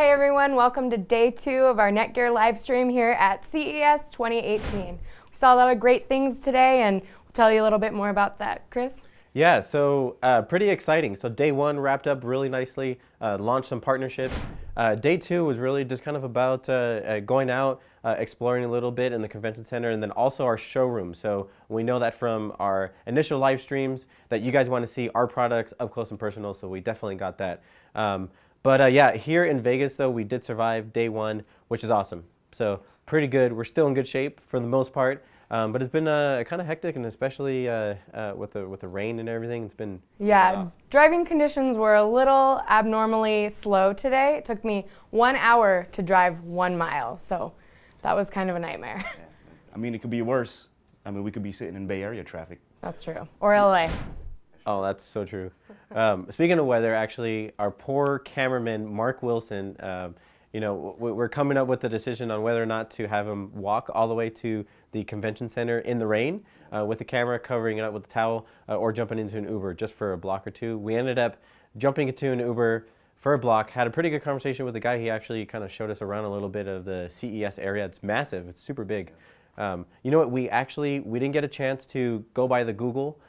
Hey everyone, welcome to day 2 of our Netgear live stream here at CES 2018. We saw a lot of great things today and we'll tell you a little bit more about that. Chris? Yeah, so pretty exciting. So day 1 wrapped up really nicely, launched some partnerships. Day 2 was really just kind of about going out, exploring a little bit in the convention center, and then also our showroom. So we know that from our initial live streams that you guys want to see our products up close and personal, so we definitely got that. But yeah, here in Vegas though, we did survive day 1, which is awesome. So pretty good. We're still in good shape for the most part. But it's been kind of hectic, and especially with the rain and everything, it's been Driving conditions were a little abnormally slow today. It took me 1 hour to drive 1 mile, so that was kind of a nightmare. Yeah. I mean, it could be worse. I mean, we could be sitting in Bay Area traffic. That's true. Or LA. Oh, that's so true. Speaking of weather, actually, our poor cameraman, Mark Wilson, you know, we're coming up with the decision on whether or not to have him walk all the way to the convention center in the rain with the camera, covering it up with a towel, or jumping into an Uber just for a block or two. We ended up jumping into an Uber for a block, had a pretty good conversation with the guy. He actually kind of showed us around a little bit of the CES area. It's massive, it's super big. You know what, we didn't get a chance to go by the Google.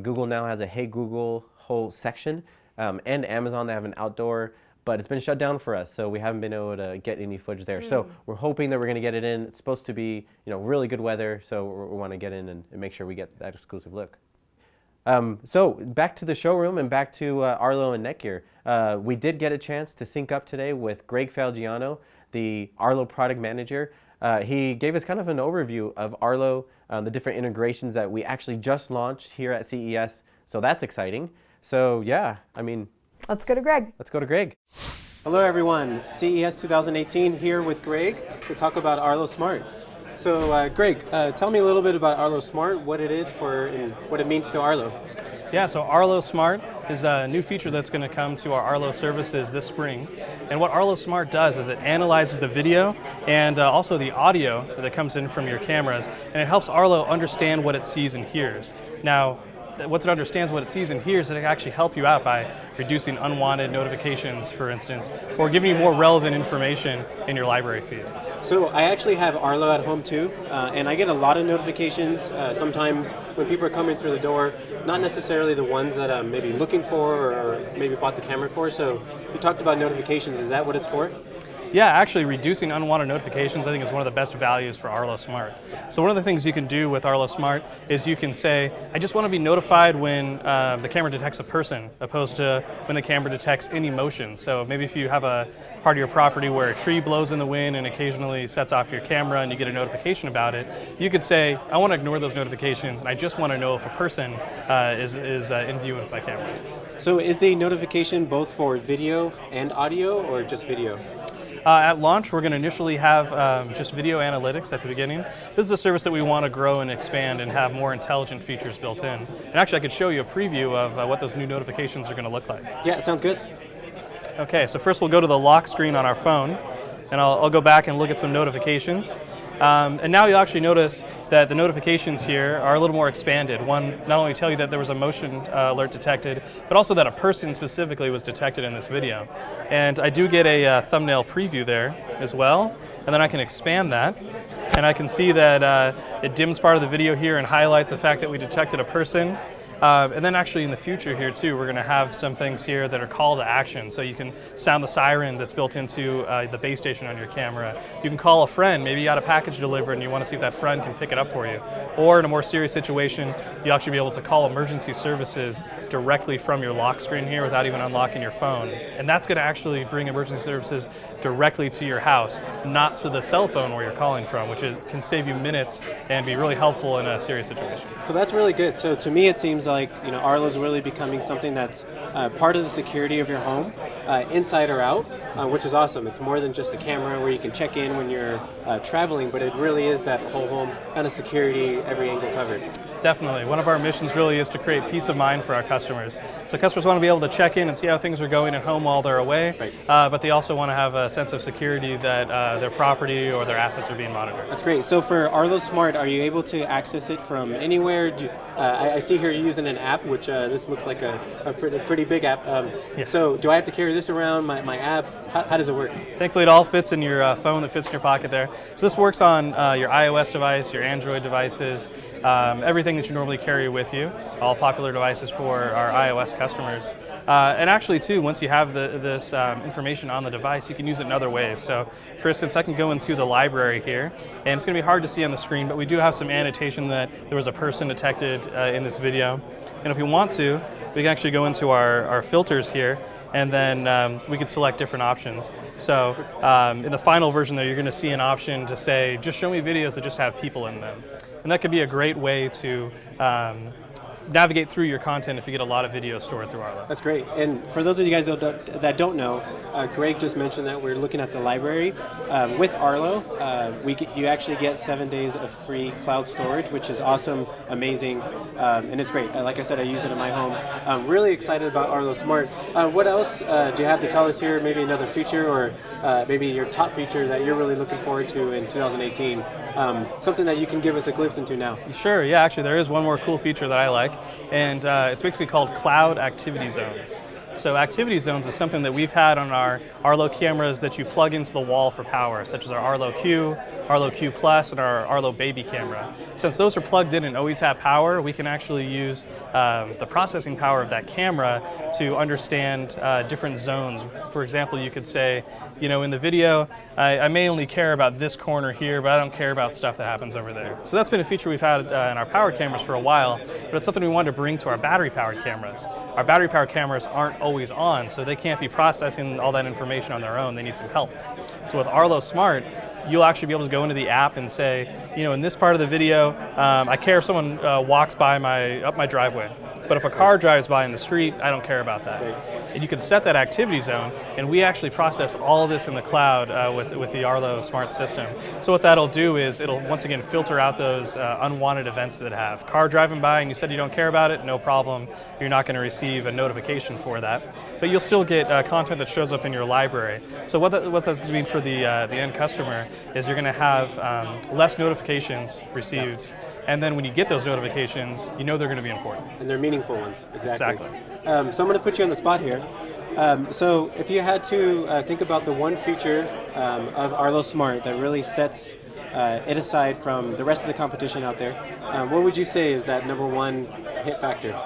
Google now has a Hey Google whole section, and Amazon, they have an outdoor, but it's been shut down for us, so we haven't been able to get any footage there. So we're hoping that we're going to get it in. It's supposed to be, you know, really good weather, so we want to get in and make sure we get that exclusive look. So back to the showroom and back to Arlo and Netgear. We did get a chance to sync up today with Greg Falgiano, the Arlo product manager. He gave us kind of an overview of Arlo, the different integrations that we actually just launched here at CES, so that's exciting. So yeah, I mean, let's go to Greg. Let's go to Greg. Hello everyone, CES 2018 here with Greg to talk about Arlo Smart. So Greg, tell me a little bit about Arlo Smart, what it is and what it means to Arlo. Yeah, so Arlo Smart is a new feature that's going to come to our Arlo services this spring. And what Arlo Smart does is it analyzes the video and also the audio that comes in from your cameras, and it helps Arlo understand what it sees and hears. Now, once it understands what it sees and hears, it can actually help you out by reducing unwanted notifications, for instance, or giving you more relevant information in your library feed. So I actually have Arlo at home too, and I get a lot of notifications sometimes when people are coming through the door, not necessarily the ones that I'm maybe looking for or maybe bought the camera for. So you talked about notifications, is that what it's for? Yeah, actually reducing unwanted notifications I think is one of the best values for Arlo Smart. So one of the things you can do with Arlo Smart is you can say, I just want to be notified when the camera detects a person, opposed to when the camera detects any motion. So maybe if you have a part of your property where a tree blows in the wind and occasionally sets off your camera and you get a notification about it, you could say, I want to ignore those notifications and I just want to know if a person is in view with my camera. So is the notification both for video and audio or just video? At launch, we're going to initially have just video analytics at the beginning. This is a service that we want to grow and expand and have more intelligent features built in. And actually, I could show you a preview of what those new notifications are going to look like. Yeah, sounds good. Okay, so first we'll go to the lock screen on our phone, and I'll go back and look at some notifications. And now you'll actually notice that the notifications here are a little more expanded. One, not only tell you that there was a motion alert detected, but also that a person specifically was detected in this video. And I do get a thumbnail preview there as well, and then I can expand that. And I can see that it dims part of the video here and highlights the fact that we detected a person. And then actually in the future here too, we're going to have some things here that are call to action. So you can sound the siren that's built into the base station on your camera. You can call a friend. Maybe you got a package delivered and you want to see if that friend can pick it up for you. Or in a more serious situation, you'll actually be able to call emergency services directly from your lock screen here without even unlocking your phone. And that's going to actually bring emergency services directly to your house, not to the cell phone where you're calling from, which can save you minutes and be really helpful in a serious situation. So that's really good. So to me, it seems like, you know, Arlo's really becoming something that's part of the security of your home, inside or out, which is awesome. It's more than just a camera where you can check in when you're traveling, but it really is that whole home kind of security, every angle covered. Definitely. One of our missions really is to create peace of mind for our customers. So customers want to be able to check in and see how things are going at home while they're away, right. But they also want to have a sense of security that their property or their assets are being monitored. That's great. So for Arlo Smart, are you able to access it from anywhere? I see here you use in an app, which this looks like a pretty big app. Yeah. So do I have to carry this around, my app? How does it work? Thankfully, it all fits in your phone that fits in your pocket there. So this works on your iOS device, your Android devices, everything that you normally carry with you, all popular devices for our iOS customers. And actually, too, once you have this information on the device, you can use it in other ways. So, for instance, I can go into the library here, and it's going to be hard to see on the screen, but we do have some annotation that there was a person detected in this video. And if we want to, we can actually go into our filters here, and then we could select different options. So in the final version there, you're going to see an option to say, just show me videos that just have people in them. And that could be a great way to navigate through your content if you get a lot of videos stored through Arlo. That's great. And for those of you guys that don't know, Greg just mentioned that we're looking at the library. With Arlo, you actually get 7 days of free cloud storage, which is awesome, amazing, and it's great. Like I said, I use it in my home. I'm really excited about Arlo Smart. What else do you have to tell us here? Maybe another feature, or maybe your top feature that you're really looking forward to in 2018? Something that you can give us a glimpse into now. Sure, yeah, actually there is one more cool feature that I like, and it's basically called Cloud Activity Zones. So activity zones is something that we've had on our Arlo cameras that you plug into the wall for power, such as our Arlo Q, Arlo Q Plus, and our Arlo Baby camera. Since those are plugged in and always have power, we can actually use the processing power of that camera to understand different zones. For example, you could say, in the video, I may only care about this corner here, but I don't care about stuff that happens over there. So that's been a feature we've had in our power cameras for a while, but it's something we wanted to bring to our battery-powered cameras. Our battery-powered cameras aren't always on, so they can't be processing all that information on their own. They need some help. So with Arlo Smart, you'll actually be able to go into the app and say, in this part of the video, I care if someone walks by up my driveway. But if a car drives by in the street, I don't care about that. And you can set that activity zone, and we actually process all of this in the cloud with the Arlo Smart system. So what that'll do is it'll once again filter out those unwanted events that have. Car driving by and you said you don't care about it, no problem. You're not going to receive a notification for that. But you'll still get content that shows up in your library. So what that's going to mean for the end customer is you're going to have less notifications received. And then when you get those notifications, they're going to be important. And they're meaningful ones, exactly. Exactly. So I'm going to put you on the spot here. So if you had to think about the one feature of Arlo Smart that really sets it aside from the rest of the competition out there, what would you say is that number one hit factor?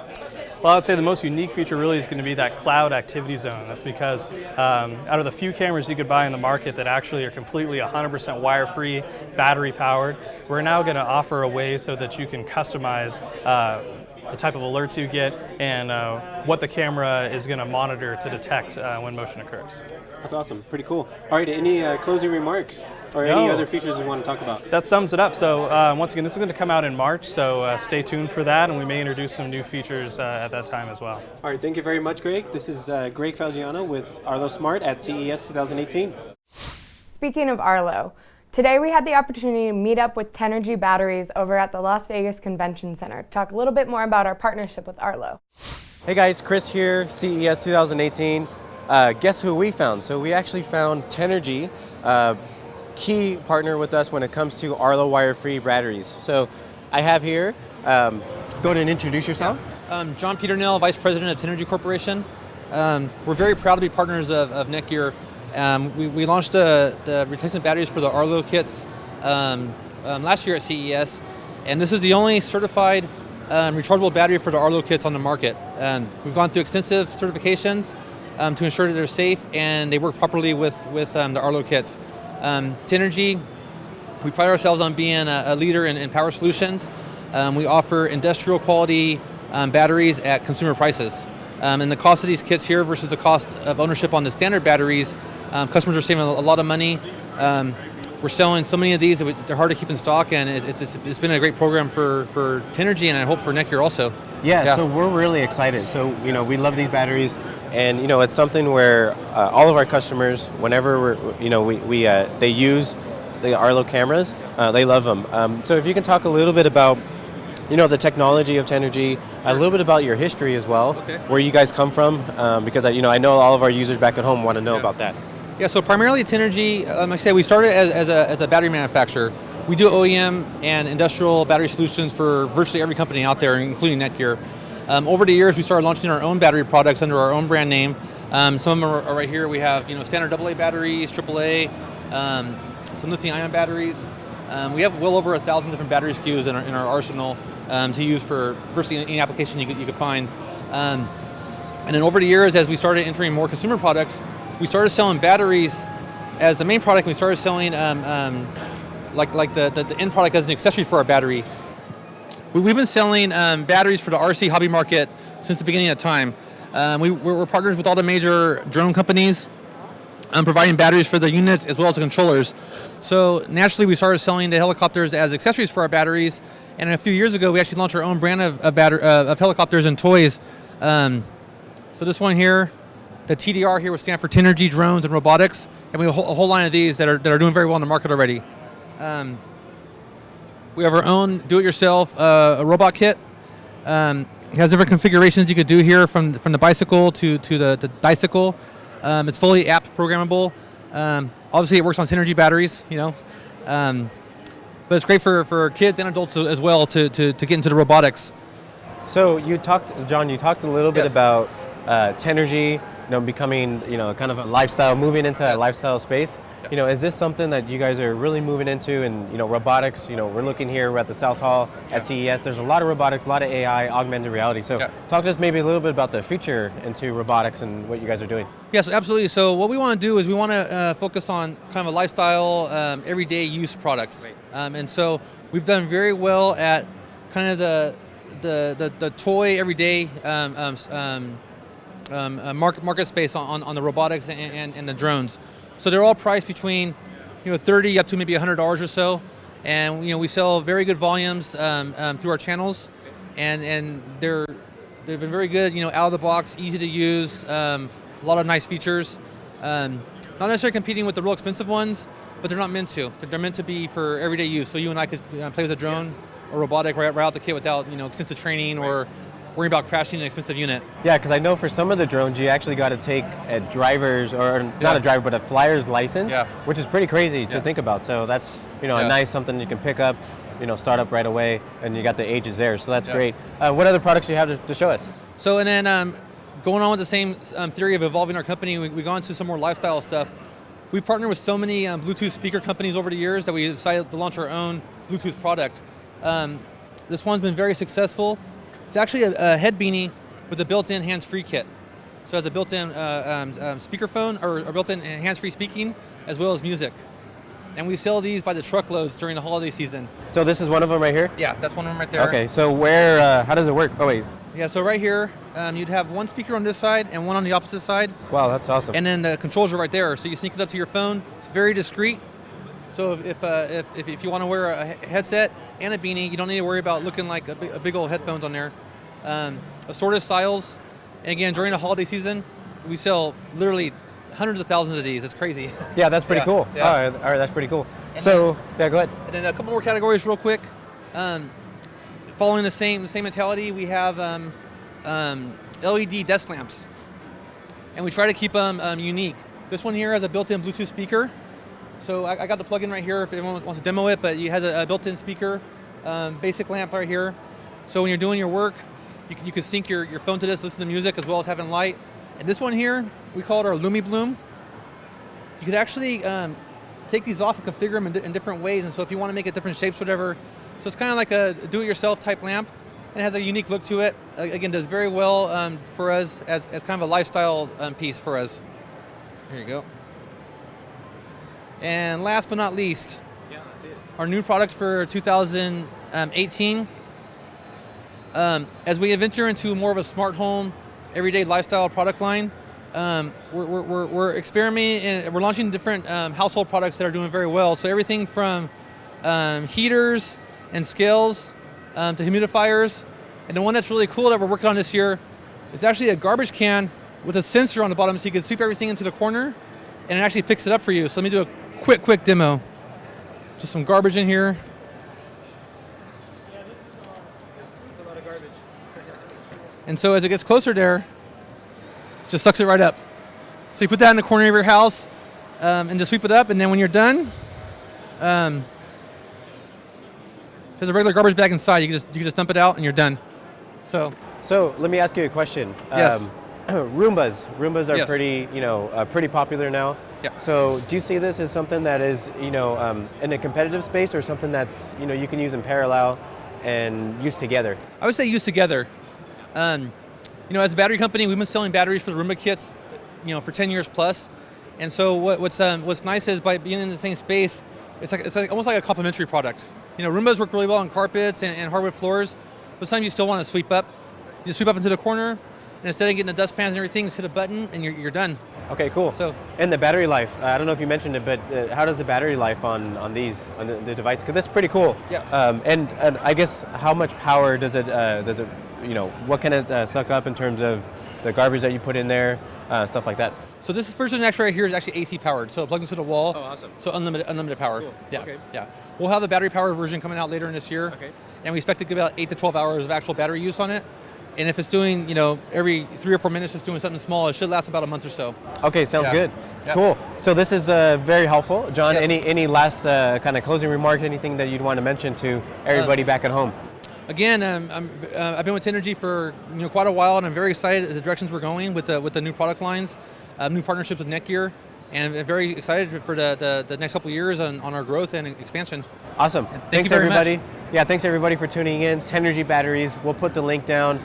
Well, I would say the most unique feature really is going to be that cloud activity zone. That's because out of the few cameras you could buy in the market that actually are completely 100% wire-free, battery-powered, we're now going to offer a way so that you can customize the type of alerts you get and what the camera is going to monitor to detect when motion occurs. That's awesome. Pretty cool. All right, any closing remarks or any other features you want to talk about? That sums it up. So once again, this is going to come out in March, so stay tuned for that, and we may introduce some new features at that time as well. All right, thank you very much, Greg. This is Greg Falgiano with Arlo Smart at CES 2018. Speaking of Arlo, today we had the opportunity to meet up with Tenergy batteries over at the Las Vegas Convention Center to talk a little bit more about our partnership with Arlo. Hey guys, Chris here, CES 2018. Guess who we found? So we actually found Tenergy, key partner with us when it comes to Arlo wire-free batteries. So I have here, go ahead and introduce yourself. John Peternell, Vice President of Tenergy Corporation. We're very proud to be partners of Netgear. We launched the replacement batteries for the Arlo kits last year at CES, and this is the only certified rechargeable battery for the Arlo kits on the market. We've gone through extensive certifications to ensure that they're safe and they work properly with the Arlo kits. Tenergy, we pride ourselves on being a leader in power solutions. We offer industrial quality batteries at consumer prices. And the cost of these kits here versus the cost of ownership on the standard batteries, customers are saving a lot of money. We're selling so many of these that they're hard to keep in stock, and it's been a great program for Tenergy, and I hope for Netgear also. Yeah, so we're really excited. So, we love these batteries, and, it's something where all of our customers, whenever they use the Arlo cameras, they love them. So if you can talk a little bit about, the technology of Tenergy, a little bit about your history as well, where you guys come from, because I know all of our users back at home want to know about that. Yeah, so primarily Tenergy, like I said, we started as a battery manufacturer. We do OEM and industrial battery solutions for virtually every company out there, including Netgear. Over the years, we started launching our own battery products under our own brand name. Some of them are right here. We have standard AA batteries, AAA, some lithium-ion batteries. We have well over 1,000 different battery SKUs in our arsenal to use for virtually any application you could find. And then over the years, as we started entering more consumer products, we started selling batteries as the main product. We started selling like the end product as an accessory for our battery. We've been selling batteries for the RC hobby market since the beginning of time. We're partners with all the major drone companies, providing batteries for the units as well as the controllers. So naturally, we started selling the helicopters as accessories for our batteries. And a few years ago, we actually launched our own brand of helicopters and toys. So this one here, the TDR here would stand for Tenergy Drones and Robotics, and we have a whole line of these that are doing very well in the market already. We have our own do-it-yourself a robot kit. It has different configurations you could do here, from the bicycle to the dicycle. It's fully app programmable. Obviously, it works on Tenergy batteries, but it's great for kids and adults as well to get into the robotics. So John, you talked a little bit Yes. about Tenergy, becoming, kind of a lifestyle, moving into a lifestyle space. Yeah. Is this something that you guys are really moving into? And, robotics, we're looking here, we're at the South Hall at CES. There's a lot of robotics, a lot of AI, augmented reality. So talk to us maybe a little bit about the future into robotics and what you guys are doing. Yes, absolutely. So what we want to do is we want to focus on kind of a lifestyle, everyday use products. Right. And so we've done very well at kind of the toy everyday market space on the robotics and the drones. So they're all priced between $30 up to maybe $100 or so, and we sell very good volumes through our channels, and they've been very good. Out of the box, easy to use, a lot of nice features. Not necessarily competing with the real expensive ones, but they're not meant to. They're meant to be for everyday use. So you and I could play with a drone or robotic right out the kit without extensive training or worrying about crashing an expensive unit. Yeah, because I know for some of the drones, you actually got to take a driver's, or not a driver, but a flyer's license, which is pretty crazy to think about. So that's, a nice something you can pick up, start up right away, and you got the ages there. So that's great. What other products do you have to show us? So, and then going on with the same theory of evolving our company, we've gone to some more lifestyle stuff. We've partnered with so many Bluetooth speaker companies over the years that we decided to launch our own Bluetooth product. This one's been very successful. It's actually a head beanie with a built-in hands-free kit. So it has a built-in speakerphone or built-in hands-free speaking as well as music. And we sell these by the truckloads during the holiday season. So this is one of them right here? Yeah, that's one of them right there. Okay, so how does it work? Oh, wait. Yeah, so right here, you'd have one speaker on this side and one on the opposite side. Wow, that's awesome. And then the controls are right there, so you sync it up to your phone. It's very discreet. So if you want to wear a headset and a beanie, you don't need to worry about looking like a big old headphones on there. Assorted styles, and again, during the holiday season, we sell literally hundreds of thousands of these. It's crazy. Yeah, that's pretty cool. Yeah. All right, that's pretty cool. And so, go ahead. And then a couple more categories real quick. Following the same mentality, we have LED desk lamps, and we try to keep them unique. This one here has a built-in Bluetooth speaker. So I got the plug-in right here if anyone wants to demo it, but it has a built-in speaker, basic lamp right here. So when you're doing your work, you can sync your phone to this, listen to music as well as having light. And this one here, we call it our Lumi Bloom. You could actually take these off and configure them in different ways. And so if you want to make it different shapes, whatever. So it's kind of like a do-it-yourself type lamp, and it has a unique look to it. Again, does very well for us as kind of a lifestyle piece for us. Here you go. And last but not least, our new products for 2018. As we venture into more of a smart home, everyday lifestyle product line, we're experimenting and we're launching different household products that are doing very well. So everything from heaters and scales to humidifiers. And the one that's really cool that we're working on this year is actually a garbage can with a sensor on the bottom, so you can sweep everything into the corner and it actually picks it up for you. So let me do a quick demo. Just some garbage in here. And so as it gets closer there, just sucks it right up. So you put that in the corner of your house and just sweep it up, and then when you're done, there's a regular garbage bag inside. You can just dump it out and you're done. So So let me ask you a question. Yes. Roombas are Yes. pretty, pretty popular now. Yeah. So do you see this as something that is, in a competitive space, or something that's, you can use in parallel and use together? I would say use together. As a battery company, we've been selling batteries for the Roomba kits, for 10 years plus. And so what's nice is by being in the same space, it's like almost like a complementary product. Roombas work really well on carpets and hardwood floors, but sometimes you still want to sweep up. You just sweep up into the corner, and instead of getting the dustpans and everything, just hit a button and you're done. Okay, cool. So, and the battery life, I don't know if you mentioned it, but how does the battery life on the device? Because that's pretty cool. Yeah. And I guess how much power does it what can it suck up in terms of the garbage that you put in there, stuff like that? So this version actually right here is actually AC powered, so it plugs into the wall. Oh, awesome. So unlimited power. Cool. Yeah. Okay. Yeah. We'll have the battery powered version coming out later in this year. Okay. And we expect to get about 8 to 12 hours of actual battery use on it. And if it's doing, every 3 or 4 minutes it's doing something small, it should last about a month or so. Okay, sounds Yeah. good. Yeah. Cool. So this is very helpful. John, Yes. any last kind of closing remarks, anything that you'd want to mention to everybody back at home? Again, I've been with Tenergy for quite a while, and I'm very excited at the directions we're going with the new product lines, new partnerships with Netgear, and I'm very excited for the next couple of years on our growth and expansion. Awesome. Thank Thanks you very everybody. much. Yeah, thanks everybody for tuning in. Tenergy batteries. We'll put the link down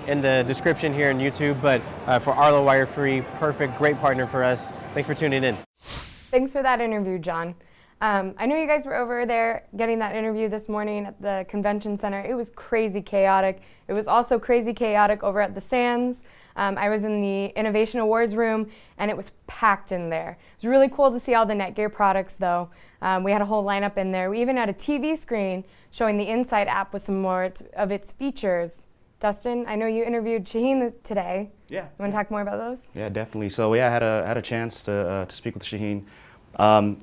in the description here on YouTube. But for Arlo Wire Free, perfect, great partner for us. Thanks for tuning in. Thanks for that interview, John. I know you guys were over there getting that interview this morning at the convention center. It was crazy chaotic. It was also crazy chaotic over at the Sands. I was in the Innovation Awards room, and it was packed in there. It was really cool to see all the Netgear products, though. We had a whole lineup in there. We even had a TV screen showing the Insight app with some more of its features. Dustin, I know you interviewed Shaheen today. Yeah. You want to talk more about those? Yeah, definitely. So yeah, I had a chance to speak with Shaheen.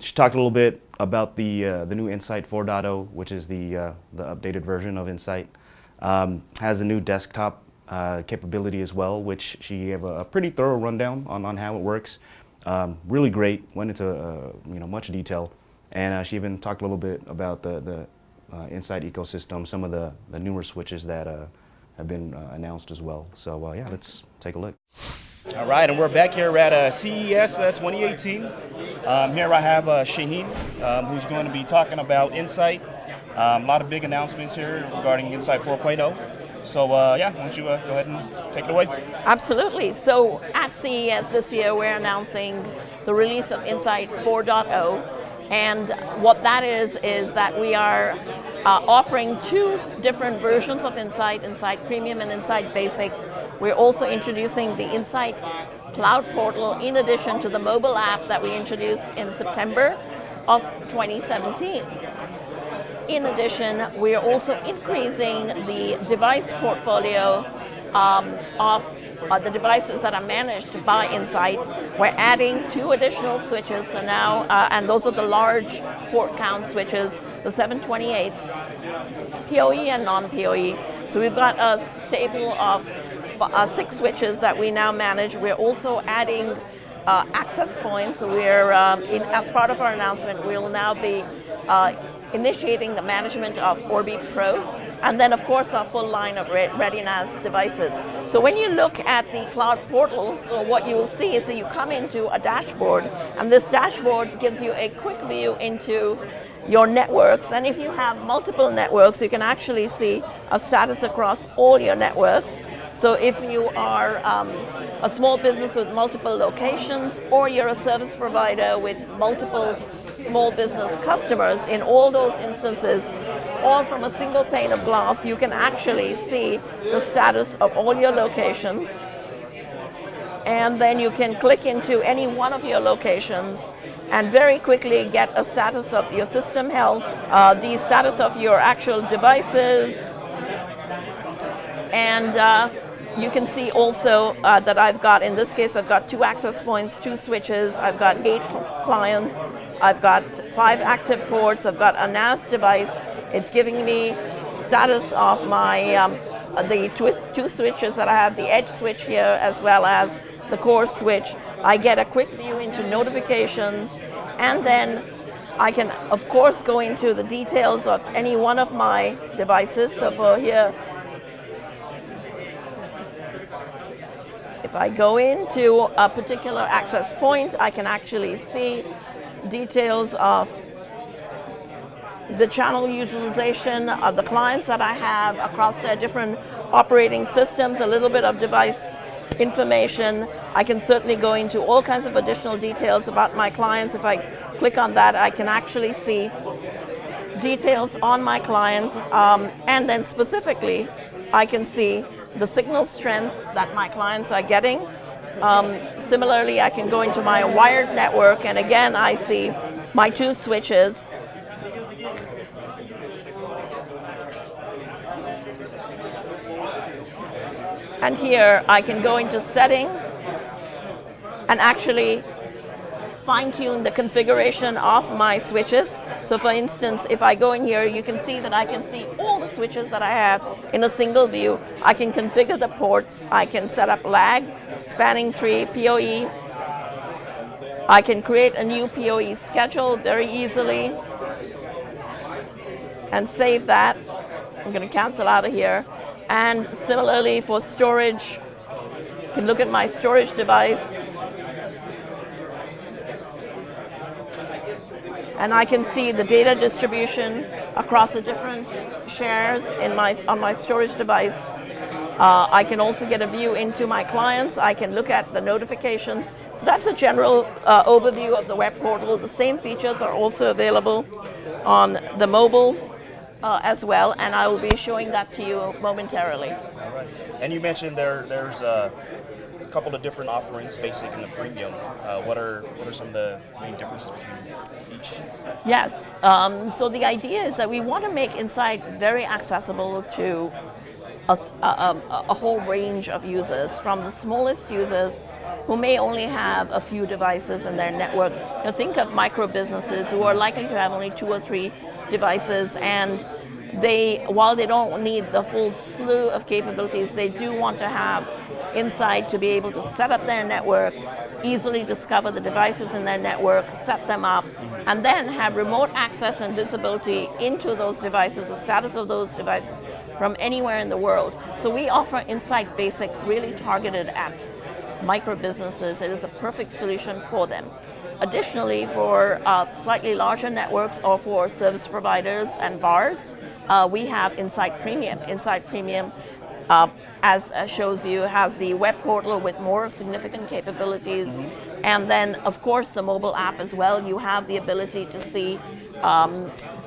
She talked a little bit about the new Insight 4.0, which is the updated version of Insight. Has a new desktop capability as well, which she gave a pretty thorough rundown on how it works. Really great, went into much detail, and she even talked a little bit about the Insight ecosystem, some of the newer switches that have been announced as well. So yeah, let's take a look. All right, and we're back here at CES 2018. Here I have Shaheen, who's going to be talking about Insight. A lot of big announcements here regarding Insight 4.0. So yeah, why don't you go ahead and take it away? Absolutely. So at CES this year, we're announcing the release of Insight 4.0. And what that is that we are offering 2 different versions of Insight, Insight Premium and Insight Basic. We're also introducing the Insight Cloud Portal in addition to the mobile app that we introduced in September of 2017. In addition, we are also increasing the device portfolio of the devices that are managed by Insight. We're adding 2 additional switches, so now, and those are the large port count switches, the 728s, PoE and non-PoE. So we've got a stable of 6 switches that we now manage. We're also adding access points. So we're, as part of our announcement, we'll now be initiating the management of Orbi Pro, and then of course our full line of ReadyNAS devices. So when you look at the cloud portal, so what you will see is that you come into a dashboard, and this dashboard gives you a quick view into your networks, and if you have multiple networks, you can actually see a status across all your networks. So if you are a small business with multiple locations, or you're a service provider with multiple small business customers, in all those instances, all from a single pane of glass, you can actually see the status of all your locations. And then you can click into any one of your locations and very quickly get a status of your system health, the status of your actual devices, and you can see also that I've got, in this case, I've got 2 access points, 2 switches, I've got 8 clients, I've got 5 active ports, I've got a NAS device. It's giving me status of my the 2 switches that I have, the edge switch here as well as the core switch. I get a quick view into notifications, and then I can of course go into the details of any one of my devices. So for here, If I go into a particular access point, I can actually see details of the channel utilization of the clients that I have across their different operating systems, a little bit of device information. I can certainly go into all kinds of additional details about my clients. If I click on that, I can actually see details on my client, and then specifically, I can see the signal strength that my clients are getting. Similarly, I can go into my wired network, and again, I see my 2 switches. And here I can go into settings and actually fine-tune the configuration of my switches. So for instance, if I go in here, you can see that I can see all the switches that I have in a single view. I can configure the ports, I can set up lag, spanning tree, PoE. I can create a new PoE schedule very easily and save that. I'm going to cancel out of here. And similarly for storage, you can look at my storage device. And I can see the data distribution across the different shares on my storage device. I can also get a view into my clients. I can look at the notifications. So that's a general overview of the web portal. The same features are also available on the mobile as well, and I will be showing that to you momentarily. All right. And you mentioned there's a couple of different offerings, basic and the premium. What are some of the main differences between each? Yes. So the idea is that we want to make Insight very accessible to a whole range of users, from the smallest users who may only have a few devices in their network. Think of micro businesses who are likely to have only 2 or 3 devices, and while they don't need the full slew of capabilities, they do want to have Insight to be able to set up their network, easily discover the devices in their network, set them up, and then have remote access and visibility into those devices, the status of those devices from anywhere in the world. So we offer Insight Basic really targeted at micro businesses. It is a perfect solution for them. Additionally, for slightly larger networks or for service providers and VARs, we have Insight Premium. Insight Premium, as shows you, has the web portal with more significant capabilities. And then, of course, the mobile app as well. You have the ability to see,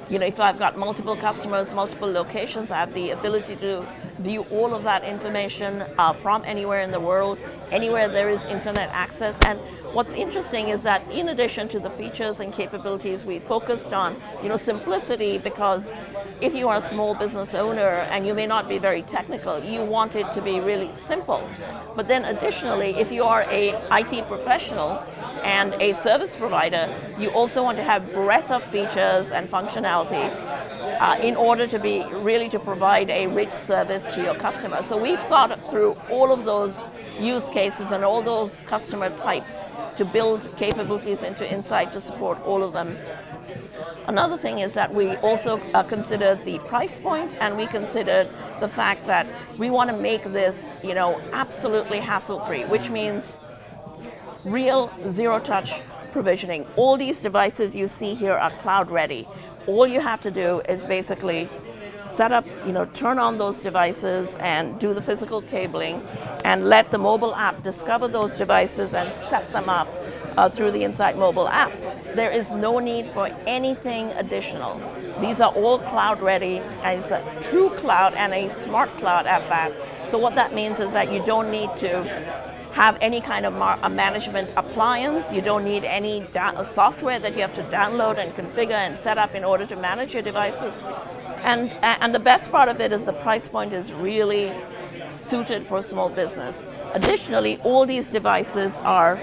if I've got multiple customers, multiple locations, I have the ability to view all of that information from anywhere in the world, anywhere there is internet access. And what's interesting is that in addition to the features and capabilities, we focused on, simplicity, because if you are a small business owner and you may not be very technical, you want it to be really simple. But then additionally, if you are a IT professional and a service provider, you also want to have breadth of features and functionality in order to be really to provide a rich service to your customer. So we've thought through all of those use cases and all those customer types to build capabilities into Insight to support all of them. Another thing is that we also considered the price point, and we considered the fact that we want to make this, absolutely hassle-free, which means real zero-touch provisioning. All these devices you see here are cloud-ready. All you have to do is basically set up, turn on those devices and do the physical cabling and let the mobile app discover those devices and set them up through the Insight mobile app. There is no need for anything additional. These are all cloud ready, and it's a true cloud and a smart cloud at that. So what that means is that you don't need to have any kind of a management appliance. You don't need any software that you have to download and configure and set up in order to manage your devices. And the best part of it is the price point is really suited for small business. Additionally, all these devices are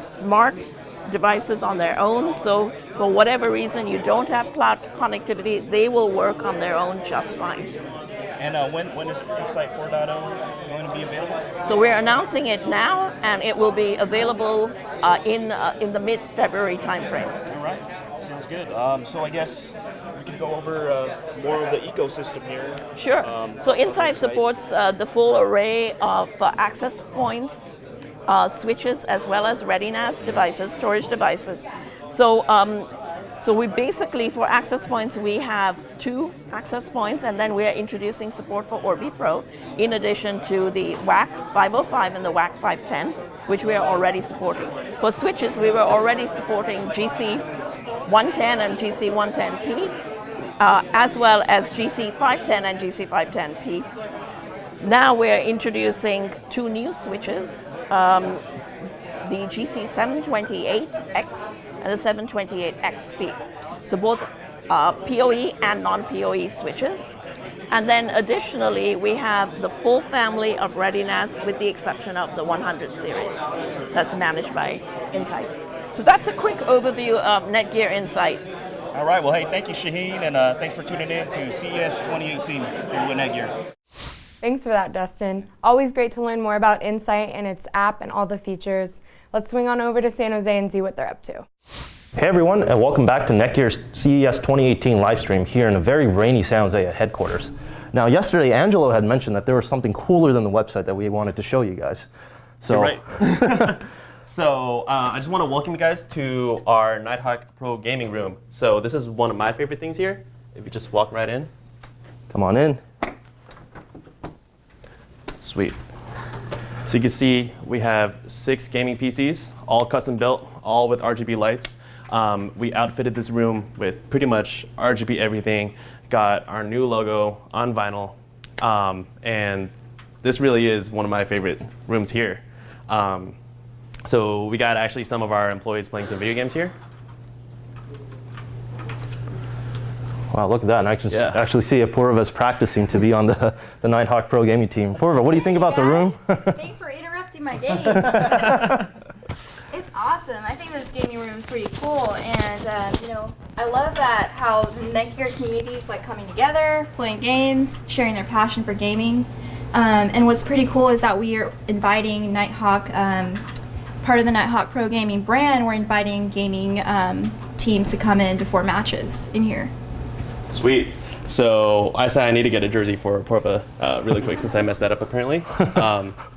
smart devices on their own, so for whatever reason you don't have cloud connectivity, they will work on their own just fine. And when is Insight 4.0 going to be available? So we're announcing it now, and it will be available in the mid-February timeframe. All right, sounds good. So I guess we can go over more of the ecosystem here. Sure. So Insight supports the full array of access points switches as well as ReadyNAS devices, storage devices. So, so we basically, for access points, we have 2 access points, and then we are introducing support for Orbi Pro, in addition to the WAC 505 and the WAC 510, which we are already supporting. For switches, we were already supporting GC 110 and GC 110P, as well as GC 510 and GC 510P. Now we're introducing 2 new switches, the GC 728X and the 728XP. So both PoE and non-PoE switches. And then additionally, we have the full family of ReadyNAS with the exception of the 100 series that's managed by Insight. So that's a quick overview of Netgear Insight. All right, well, hey, thank you, Shaheen, and thanks for tuning in to CES 2018 here with Netgear. Thanks for that, Dustin. Always great to learn more about Insight and its app and all the features. Let's swing on over to San Jose and see what they're up to. Hey everyone, and welcome back to Netgear's CES 2018 livestream here in a very rainy San Jose at headquarters. Now yesterday, Angelo had mentioned that there was something cooler than the website that we wanted to show you guys. So, you're right. So I just want to welcome you guys to our Nighthawk Pro gaming room. So this is one of my favorite things here. If you just walk right in. Come on in. Sweet. So you can see we have 6 gaming PCs, all custom built, all with RGB lights. We outfitted this room with pretty much RGB everything, got our new logo on vinyl, and this really is one of my favorite rooms here. So we got actually some of our employees playing some video games here. Wow, look at that. And I can actually see Apoorva's practicing to be on the Nighthawk Pro gaming team. Apoorva, what do you think about the room? Thanks for interrupting my game. It's awesome. I think this gaming room is pretty cool, and you know, I love that how the Netgear community is like coming together, playing games, sharing their passion for gaming. And what's pretty cool is that we are inviting Nighthawk, part of the Nighthawk Pro Gaming brand. We're inviting gaming teams to come in before matches in here. Sweet. So I said I need to get a jersey for Apoorva really quick since I messed that up apparently.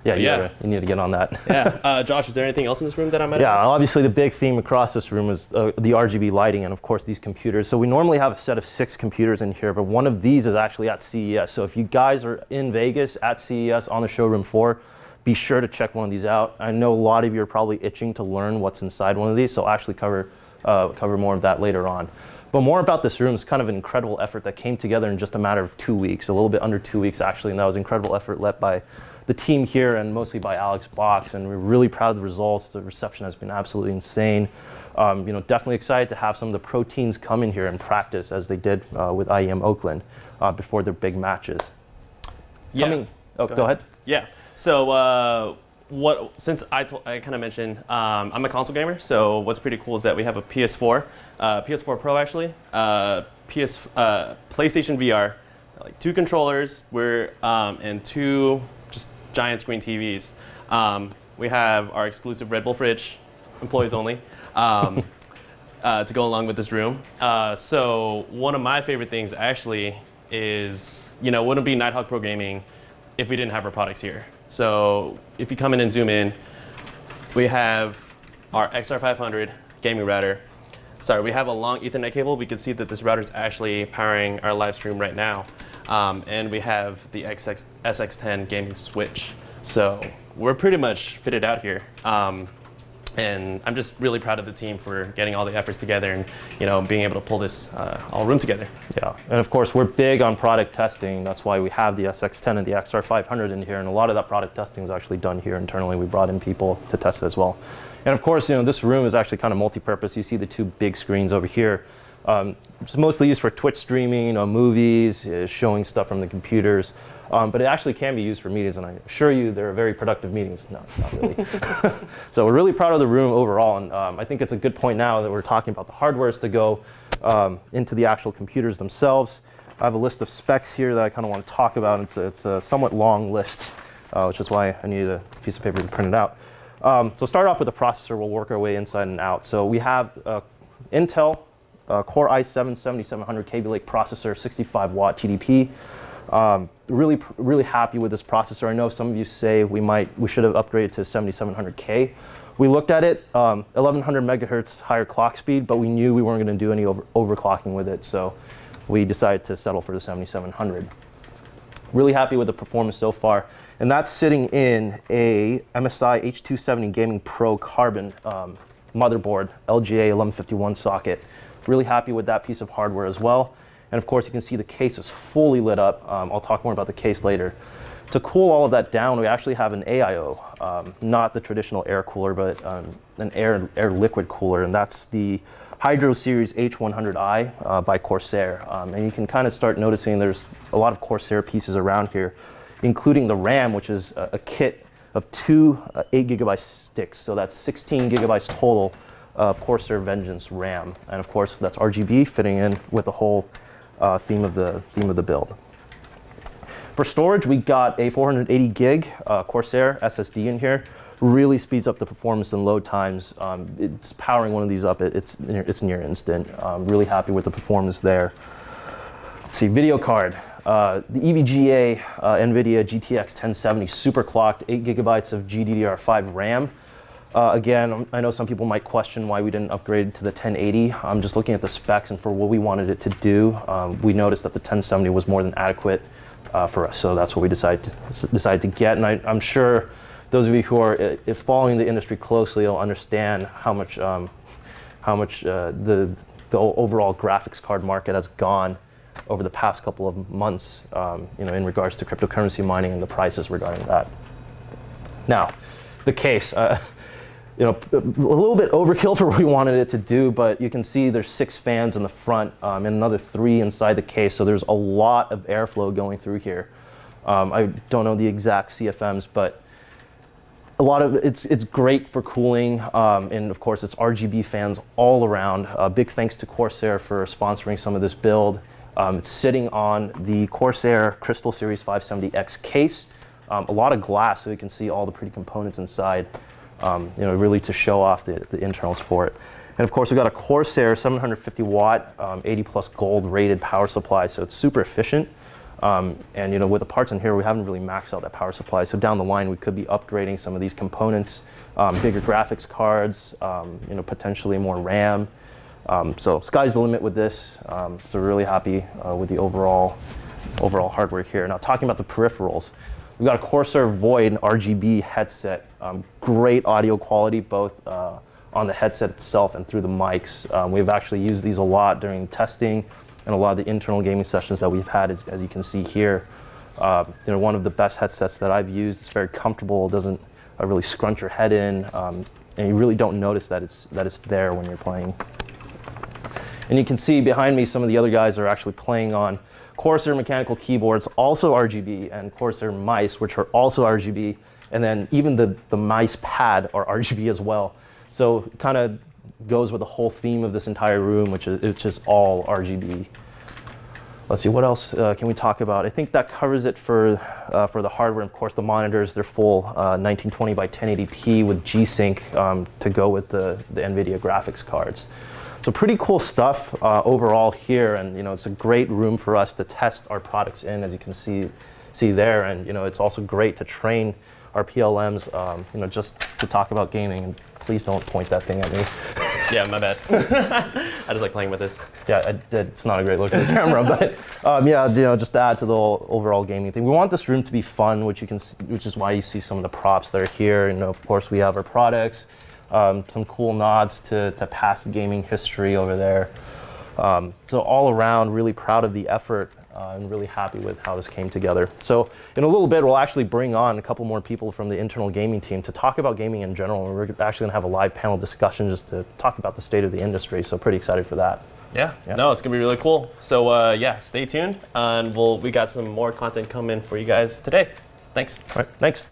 You need to get on that. Yeah. Josh, is there anything else in this room that I might have missed? Obviously the big theme across this room is the RGB lighting and of course these computers. So we normally have a set of 6 computers in here, but one of these is actually at CES. So if you guys are in Vegas at CES on the showroom floor, be sure to check one of these out. I know a lot of you are probably itching to learn what's inside one of these, so I'll actually cover more of that later on. But more about this room is kind of an incredible effort that came together in just a matter of 2 weeks, a little bit under 2 weeks actually, and that was an incredible effort led by the team here and mostly by Alex Box, and we're really proud of the results. The reception has been absolutely insane. Definitely excited to have some of the pro teams come in here and practice as they did with IEM Oakland before their big matches. Yeah. Go ahead. Yeah. So since I kind of mentioned, I'm a console gamer, so what's pretty cool is that we have a PS4, PS4 Pro actually, PlayStation VR, like 2 controllers, and 2 just giant screen TVs. We have our exclusive Red Bull fridge, employees only, to go along with this room. So one of my favorite things actually is, wouldn't be Nighthawk Pro Gaming if we didn't have our products here. So if you come in and zoom in, we have our XR500 gaming router. Sorry, we have a long Ethernet cable. We can see that this router is actually powering our live stream right now. And we have the SX10 gaming switch. So we're pretty much fitted out here. And I'm just really proud of the team for getting all the efforts together and being able to pull this all room together. Yeah, and of course we're big on product testing. That's why we have the SX10 and the XR500 in here, and a lot of that product testing is actually done here internally. We brought in people to test it as well. And of course, this room is actually kind of multi-purpose. You see the 2 big screens over here. It's mostly used for Twitch streaming, movies, showing stuff from the computers. But it actually can be used for meetings, and I assure you they're very productive meetings. No, not really. So we're really proud of the room overall, and I think it's a good point now that we're talking about the hardwares to go into the actual computers themselves. I have a list of specs here that I kind of want to talk about. It's a somewhat long list, which is why I needed a piece of paper to print it out. So start off with the processor. We'll work our way inside and out. So we have Intel Core i7 7700 Kaby Lake processor, 65 watt TDP. Really happy with this processor. I know some of you say we should have upgraded to 7700K. We looked at it, 1100 megahertz higher clock speed, but we knew we weren't going to do any overclocking with it, so we decided to settle for the 7700. Really happy with the performance so far, and that's sitting in a MSI H270 Gaming Pro Carbon motherboard, LGA 1151 socket. Really happy with that piece of hardware as well. And of course, you can see the case is fully lit up. I'll talk more about the case later. To cool all of that down, we actually have an AIO, not the traditional air cooler, but an air liquid cooler, and that's the Hydro Series H100i by Corsair. And you can kind of start noticing there's a lot of Corsair pieces around here, including the RAM, which is a kit of two 8 gigabyte sticks. So that's 16 gigabytes total of Corsair Vengeance RAM. And of course, that's RGB fitting in with the whole theme of the build. For storage, we got a 480 gig Corsair SSD in here. Really speeds up the performance and load times. It's powering one of these up, it's near instant. Really happy with the performance there. Let's see, video card. The EVGA NVIDIA GTX 1070 super clocked, 8 gigabytes of GDDR5 RAM. Again, I know some people might question why we didn't upgrade to the 1080. I'm just looking at the specs, and for what we wanted it to do, we noticed that the 1070 was more than adequate for us, so that's what we decided to get. And I'm sure those of you who are if following the industry closely will understand how much the overall graphics card market has gone over the past couple of months, in regards to cryptocurrency mining and the prices regarding that. Now, the case. A little bit overkill for what we wanted it to do, but you can see there's 6 fans in the front and another 3 inside the case, so there's a lot of airflow going through here. I don't know the exact CFMs, but a lot of it's great for cooling, and of course it's RGB fans all around. Big thanks to Corsair for sponsoring some of this build. It's sitting on the Corsair Crystal Series 570X case. A lot of glass, so you can see all the pretty components inside. Really to show off the internals for it. And of course, we've got a Corsair 750 watt, 80 plus gold rated power supply, so it's super efficient. And with the parts in here, we haven't really maxed out that power supply. So down the line, we could be upgrading some of these components, bigger graphics cards, potentially more RAM. So sky's the limit with this. So we're really happy with the overall hardware here. Now talking about the peripherals, we've got a Corsair Void RGB headset. Great audio quality, both on the headset itself and through the mics. We've actually used these a lot during testing and a lot of the internal gaming sessions that we've had, as you can see here. One of the best headsets that I've used. It's very comfortable. It doesn't really scrunch your head in, and you really don't notice that it's there when you're playing. And you can see behind me, some of the other guys are actually playing on Corsair mechanical keyboards, also RGB, and Corsair mice, which are also RGB, and then even the mice pad are RGB as well. So it kind of goes with the whole theme of this entire room, which is it's just all RGB. Let's see, what else can we talk about? I think that covers it for the hardware. Of course, the monitors, they're full 1920 by 1080p with G-Sync to go with the NVIDIA graphics cards. So pretty cool stuff overall here, and it's a great room for us to test our products in, as you can see there, and it's also great to train our PLMs, just to talk about gaming. And please don't point that thing at me. Yeah, my bad. I just like playing with this. Yeah, it's not a great look at the camera, but just to add to the whole overall gaming thing, we want this room to be fun, which is why you see some of the props that are here. And of course, we have our products. Some cool nods to past gaming history over there. So all around, really proud of the effort and really happy with how this came together. So in a little bit, we'll actually bring on a couple more people from the internal gaming team to talk about gaming in general. And we're actually gonna have a live panel discussion just to talk about the state of the industry. So pretty excited for that. Yeah. No, it's gonna be really cool. So stay tuned, and we got some more content coming for you guys today. Thanks. All right, thanks.